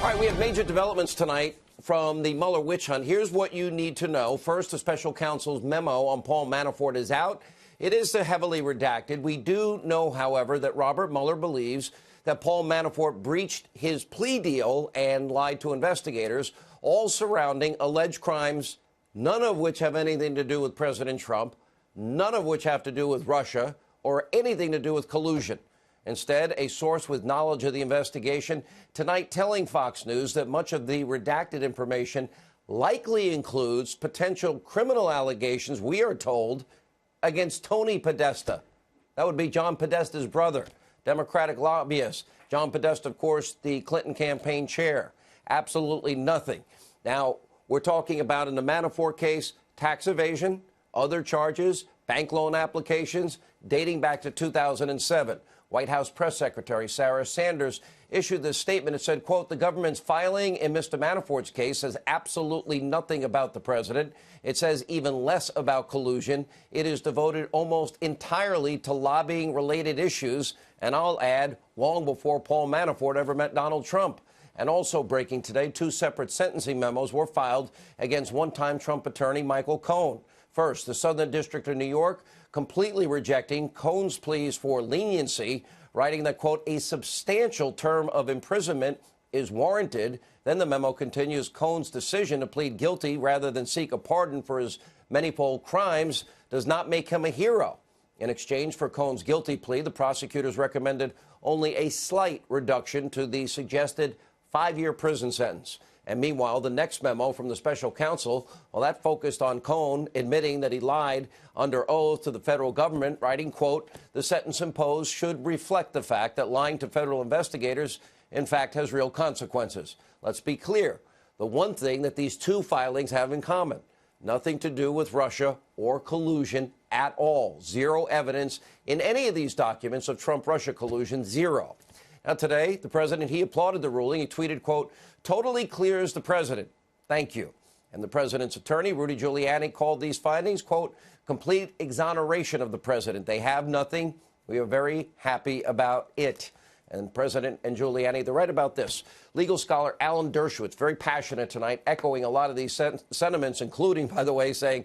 All right, we have major developments tonight from the Mueller witch hunt. Here's what you need to know. First, the special counsel's memo on Paul Manafort is out. It is heavily redacted. We do know, however, that Robert Mueller believes that Paul Manafort breached his plea deal and lied to investigators, all surrounding alleged crimes, none of which have anything to do with President Trump, none of which have to do with Russia or anything to do with collusion. Instead, a source with knowledge of the investigation tonight telling Fox News that much of the redacted information likely includes potential criminal allegations, we are told, against Tony Podesta. That would be John Podesta's brother, Democratic lobbyist. John Podesta, of course, the Clinton campaign chair. Absolutely nothing. Now, we're talking about in the Manafort case, tax evasion, other charges, bank loan applications dating back to 2007. White House Press Secretary Sarah Sanders issued this statement. It said, quote, the government's filing in Mr. Manafort's case says absolutely nothing about the president. It says even less about collusion. It is devoted almost entirely to lobbying related issues. And I'll add, long before Paul Manafort ever met Donald Trump. And also breaking today, two separate sentencing memos were filed against one-time Trump attorney Michael Cohen. First, the Southern District of New York completely rejecting Cohen's pleas for leniency, writing that, quote, a substantial term of imprisonment is warranted. Then the memo continues, Cohen's decision to plead guilty rather than seek a pardon for his manifold crimes does not make him a hero. In exchange for Cohen's guilty plea, the prosecutors recommended only a slight reduction to the suggested 5-year prison sentence. And meanwhile, the next memo from the special counsel, well, that focused on Cohen admitting that he lied under oath to the federal government, writing, quote, the sentence imposed should reflect the fact that lying to federal investigators, in fact, has real consequences. Let's be clear. The one thing that these two filings have in common, nothing to do with Russia or collusion at all. Zero evidence in any of these documents of Trump-Russia collusion, zero. Now, today, the president, he applauded the ruling. He tweeted, quote, totally clears the president. Thank you. And the president's attorney, Rudy Giuliani, called these findings, quote, complete exoneration of the president. They have nothing. We are very happy about it. And President and Giuliani, they're right about this. Legal scholar Alan Dershowitz, very passionate tonight, echoing a lot of these sentiments, including, by the way, saying,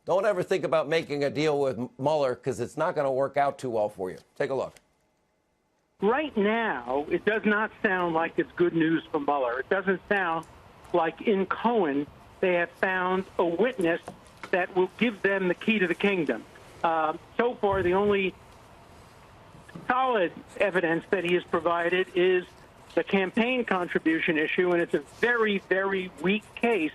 don't ever think about making a deal with Mueller because it's not going to work out too well for you. Take a look. Right now, it does not sound like it's good news for Mueller. It doesn't sound like in Cohen they have found a witness that will give them the key to the kingdom. So far, the only solid evidence that he has provided is the campaign contribution issue, and it's a very, very weak case.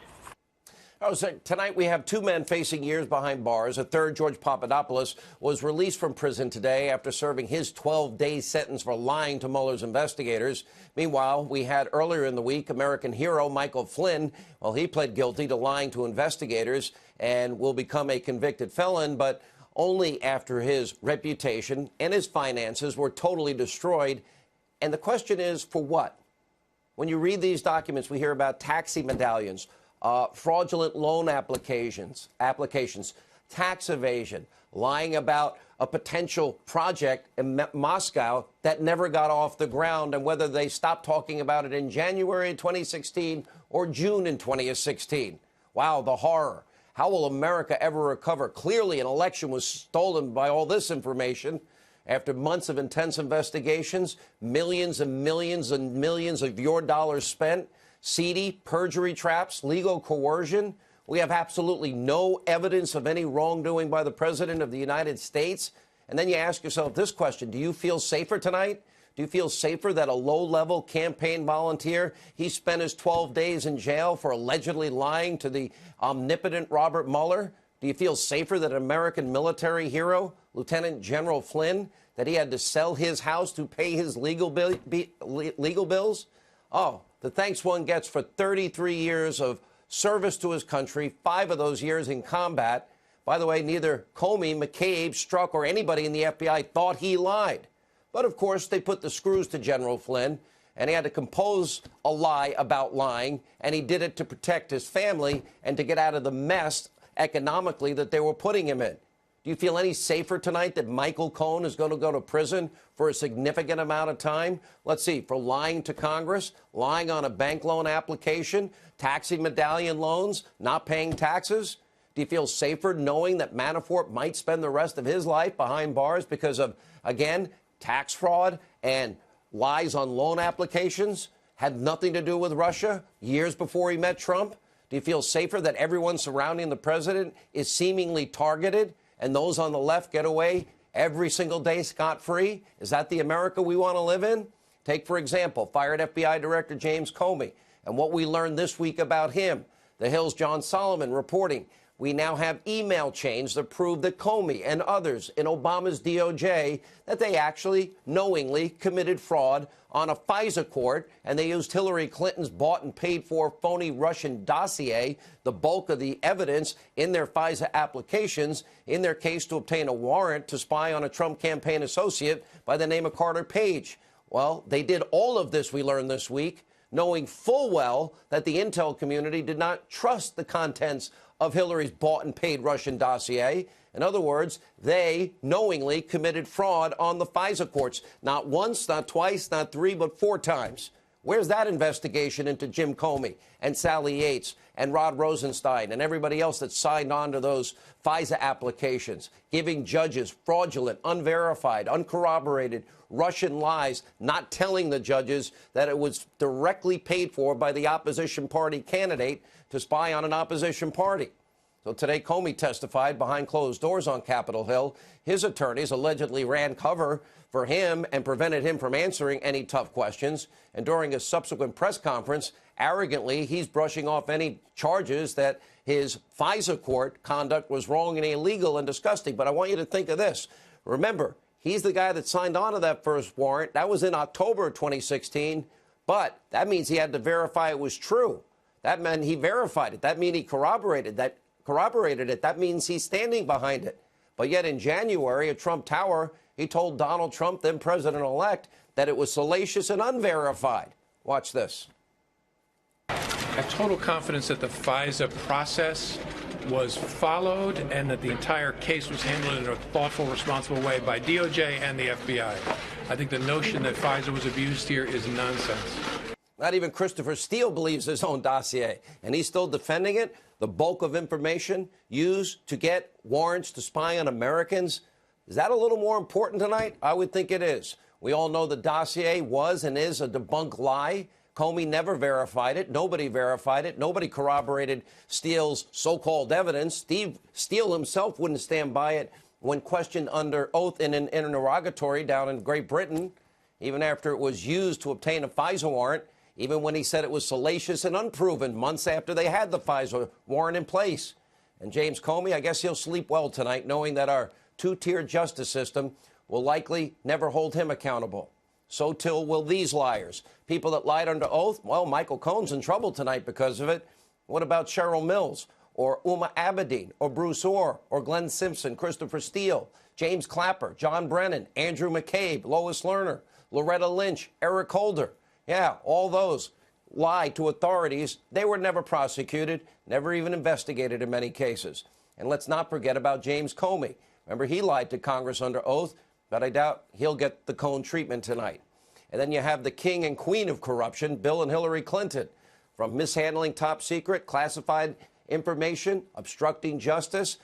Oh, so tonight we have two men facing years behind bars. A third, George Papadopoulos, was released from prison today after serving his 12-day sentence for lying to Mueller's investigators. Meanwhile, we had earlier in the week American hero Michael Flynn. Well, he pled guilty to lying to investigators and will become a convicted felon, but only after his reputation and his finances were totally destroyed. And the question is, for what? When you read these documents, we hear about taxi medallions, fraudulent loan applications, tax evasion, lying about a potential project in Moscow that never got off the ground, and whether they stopped talking about it in January 2016 or June in 2016. Wow, the horror. How will America ever recover? Clearly, an election was stolen by all this information. After months of intense investigations, millions and millions and millions of your dollars spent, seedy perjury traps, legal coercion. We have absolutely no evidence of any wrongdoing by the President of the United States. And then you ask yourself this question. Do you feel safer tonight? Do you feel safer that a low-level campaign volunteer, he spent his 12 days in jail for allegedly lying to the omnipotent Robert Mueller? Do you feel safer that an American military hero, Lieutenant General Flynn, that he had to sell his house to pay his legal bills? Oh, the thanks one gets for 33 years of service to his country, 5 of those years in combat. By the way, neither Comey, McCabe, Strzok, or anybody in the FBI thought he lied. But, of course, they put the screws to General Flynn, and he had to compose a lie about lying, and he did it to protect his family and to get out of the mess economically that they were putting him in. Do you feel any safer tonight that Michael Cohen is going to go to prison for a significant amount of time? Let's see, for lying to Congress, lying on a bank loan application, taxi medallion loans, not paying taxes? Do you feel safer knowing that Manafort might spend the rest of his life behind bars because of, again, tax fraud and lies on loan applications? Had nothing to do with Russia years before he met Trump? Do you feel safer that everyone surrounding the president is seemingly targeted and those on the left get away every single day scot-free? Is that the America we want to live in? Take, for example, fired FBI Director James Comey and what we learned this week about him. The Hill's John Solomon reporting we now have email chains that prove that Comey and others in Obama's DOJ, that they actually knowingly committed fraud on a FISA court, and they used Hillary Clinton's bought and paid for phony Russian dossier, the bulk of the evidence in their FISA applications, in their case to obtain a warrant to spy on a Trump campaign associate by the name of Carter Page. Well, they did all of this, we learned this week, knowing full well that the intel community did not trust the contents of Hillary's bought and paid Russian dossier. In other words, they knowingly committed fraud on the FISA courts. Not once, not twice, not three, but 4 times. Where's that investigation into Jim Comey and Sally Yates and Rod Rosenstein and everybody else that signed on to those FISA applications, giving judges fraudulent, unverified, uncorroborated Russian lies, not telling the judges that it was directly paid for by the opposition party candidate to spy on an opposition party? So today, Comey testified behind closed doors on Capitol Hill. His attorneys allegedly ran cover for him and prevented him from answering any tough questions. And during a subsequent press conference, arrogantly, he's brushing off any charges that his FISA court conduct was wrong and illegal and disgusting. But I want you to think of this. Remember, he's the guy that signed on to that first warrant. That was in October of 2016. But that means he had to verify it was true. That meant he verified it. That means he corroborated it. That means he's standing behind it. But yet in January at Trump Tower, he told Donald Trump, then president-elect, that it was salacious and unverified. Watch this. I have total confidence that the FISA process was followed and that the entire case was handled in a thoughtful, responsible way by DOJ and the FBI. I think the notion that FISA was abused here is nonsense. Not even Christopher Steele believes his own dossier, and he's still defending it. The bulk of information used to get warrants to spy on Americans. Is that a little more important tonight? I would think it is. We all know the dossier was and is a debunked lie. Comey never verified it. Nobody verified it. Nobody corroborated Steele's so-called evidence. Steele himself wouldn't stand by it when questioned under oath in an interrogatory down in Great Britain, even after it was used to obtain a FISA warrant, even when he said it was salacious and unproven months after they had the FISA warrant in place. And James Comey, I guess he'll sleep well tonight, knowing that our two-tier justice system will likely never hold him accountable. So too will these liars. People that lied under oath, well, Michael Cohen's in trouble tonight because of it. What about Cheryl Mills or Uma Abedin or Bruce Orr or Glenn Simpson, Christopher Steele, James Clapper, John Brennan, Andrew McCabe, Lois Lerner, Loretta Lynch, Eric Holder? Yeah, all those lied to authorities. They were never prosecuted, never even investigated in many cases. And let's not forget about James Comey. Remember, he lied to Congress under oath, but I doubt he'll get the Cohen treatment tonight. And then you have the king and queen of corruption, Bill and Hillary Clinton, from mishandling top secret, classified information, obstructing justice,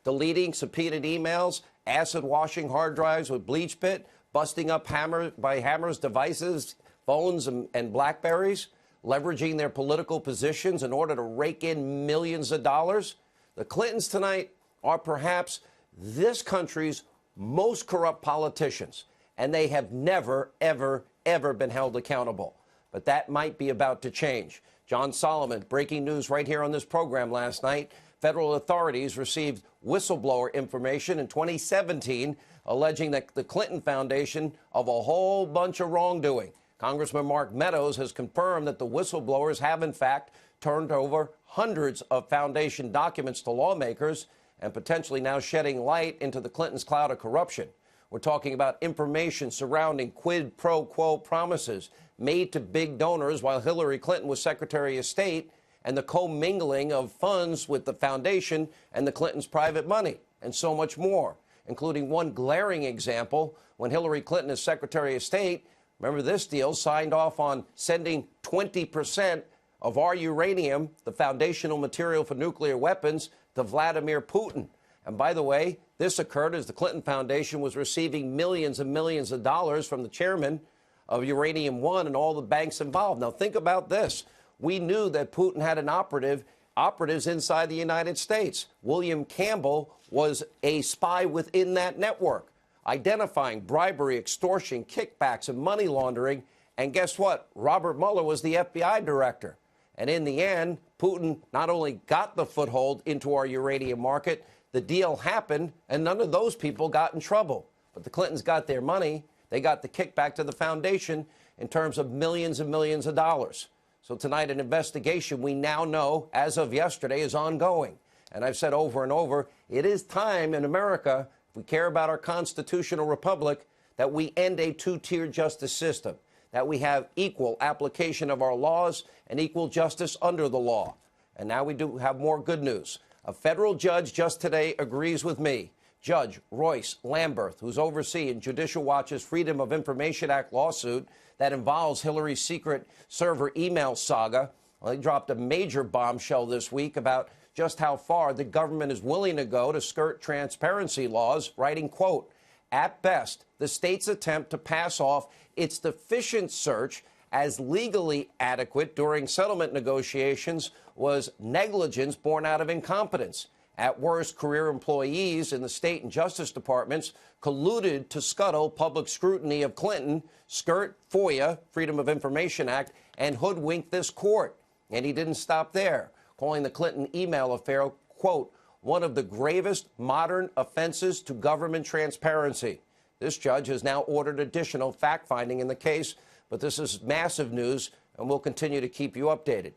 deleting subpoenaed emails, acid washing hard drives with bleach pit, busting up Hammer's devices, phones and Blackberries, leveraging their political positions in order to rake in millions of dollars. The Clintons tonight are perhaps this country's most corrupt politicians, and they have never, ever, ever been held accountable. But that might be about to change. John Solomon, breaking news right here on this program last night. Federal authorities received whistleblower information in 2017 alleging that the Clinton Foundation of a whole bunch of wrongdoing. Congressman Mark Meadows has confirmed that the whistleblowers have, in fact, turned over hundreds of foundation documents to lawmakers and potentially now shedding light into the Clintons' cloud of corruption. We're talking about information surrounding quid pro quo promises made to big donors while Hillary Clinton was Secretary of State and the commingling of funds with the foundation and the Clintons' private money. and so much more, including one glaring example when Hillary Clinton, as Secretary of State, remember this deal, signed off on sending 20% of our uranium, the foundational material for nuclear weapons, to Vladimir Putin. And by the way, this occurred as the Clinton Foundation was receiving millions and millions of dollars from the chairman of Uranium One and all the banks involved. Now, think about this. We knew that Putin had an operatives inside the United States. William Campbell was a spy within that network, identifying bribery, extortion, kickbacks, and money laundering. And guess what? Robert Mueller was the FBI director. And in the end, Putin not only got the foothold into our uranium market, the deal happened, and none of those people got in trouble. But the Clintons got their money. They got the kickback to the foundation in terms of millions and millions of dollars. So tonight, an investigation we now know, as of yesterday, is ongoing. And I've said over and over, it is time in America, if we care about our constitutional republic, that we end a two-tier justice system, that we have equal application of our laws and equal justice under the law. And now we do have more good news. A federal judge just today agrees with me. Judge Royce Lamberth, who's overseeing Judicial Watch's Freedom of Information Act lawsuit that involves Hillary's secret server email saga. Well, he dropped a major bombshell this week about just how far the government is willing to go to skirt transparency laws, writing, quote, "At best, the state's attempt to pass off its deficient search as legally adequate during settlement negotiations was negligence born out of incompetence. At worst, career employees in the state and justice departments colluded to scuttle public scrutiny of Clinton, skirt FOIA, Freedom of Information Act, and hoodwink this court." And he didn't stop there, calling the Clinton email affair, quote, "one of the gravest modern offenses to government transparency." This judge has now ordered additional fact-finding in the case, but this is massive news, and we'll continue to keep you updated.